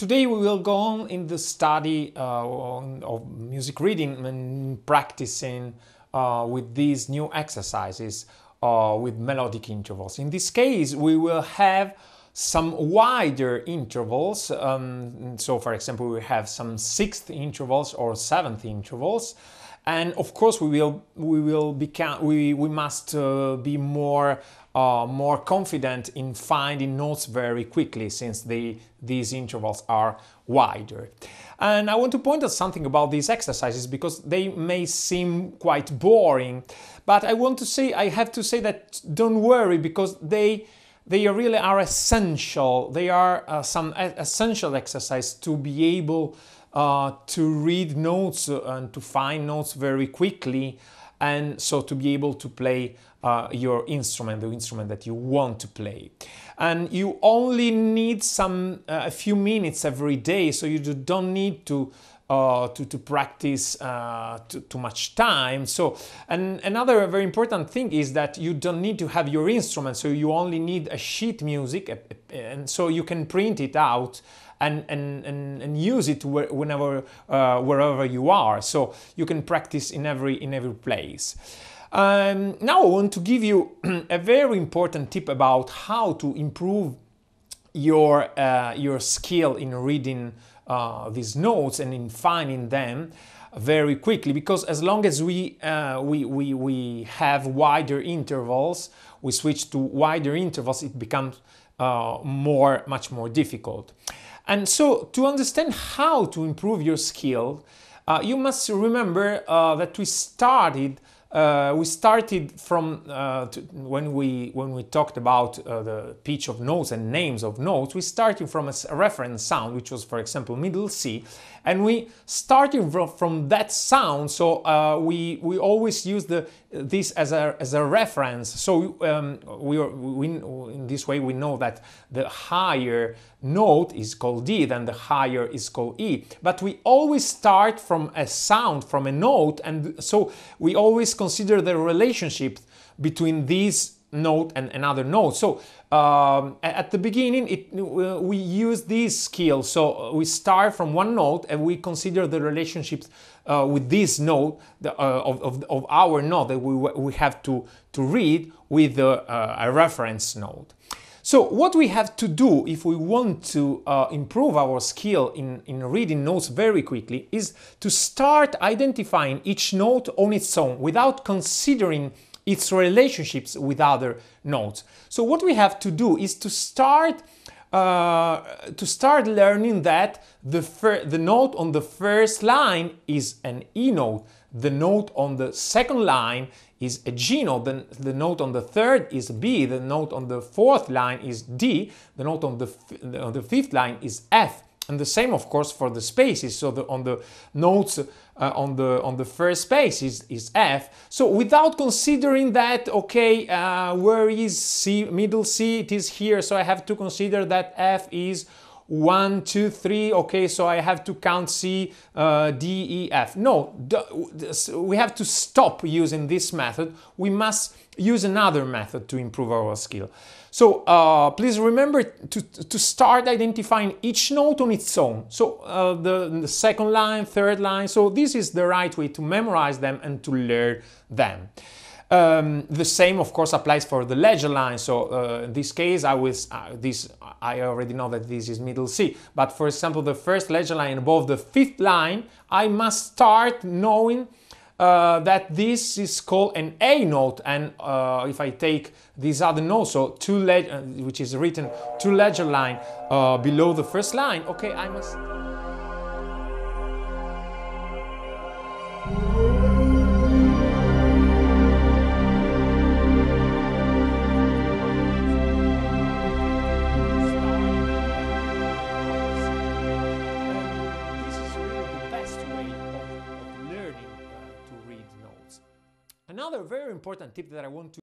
Today we will go on in the study of music reading and practicing with these new exercises with melodic intervals. In this case, we will have some wider intervals. So, for example, we have some sixth intervals or seventh intervals, and of course we must be more confident in finding notes very quickly, since these intervals are wider. And I want to point out something about these exercises because they may seem quite boring, but I have to say that don't worry, because they really are essential. They are some essential exercise to be able to read notes and to find notes very quickly, and so to be able to play your instrument, the instrument that you want to play. And you only need a few minutes every day, so you don't need to practice too much time. So, and another very important thing is that you don't need to have your instrument, so you only need a sheet music, and so you can print it out and use it wherever you are. So you can practice in every place. Now I want to give you a very important tip about how to improve your skill in reading these notes and in finding them very quickly, because as long as we have wider intervals, we switch to wider intervals, it becomes much more difficult. And so to understand how to improve your skill, you must remember that we started from when we talked about the pitch of notes and names of notes. We started from a reference sound, which was, for example, middle C, and we started from that sound. So we always use this as a reference. So in this way we know that the higher note is called D, then the higher is called E. But we always start from a sound, from a note, and so we always consider the relationship between this note and another note. So at the beginning we use this skill. So we start from one note and we consider the relationships with this note of our note that we have to read with a reference note. So what we have to do if we want to improve our skill in reading notes very quickly is to start identifying each note on its own without considering its relationships with other notes. So what we have to do is to start learning that the note on the first line is an E note, the note on the second line is a G note, the note on the third is B, the note on the fourth line is D, the note on the fifth line is F. And the same, of course, for the spaces. So on the notes on the first space is F. So without considering that, okay, where is C, middle C? It is here. So I have to consider that F is 1, 2, 3. Okay, so I have to count C, D, E, F. No, we have to stop using this method. We must use another method to improve our skill. So please remember to start identifying each note on its own. So the second line, third line. So this is the right way to memorize them and to learn them. The same, of course, applies for the ledger line. So in this case, I already know that this is middle C. But for example, the first ledger line above the fifth line, I must start knowing that this is called an A note, and if I take these other notes, so which is written two ledger line below the first line, okay, I must. Another very important tip that I want to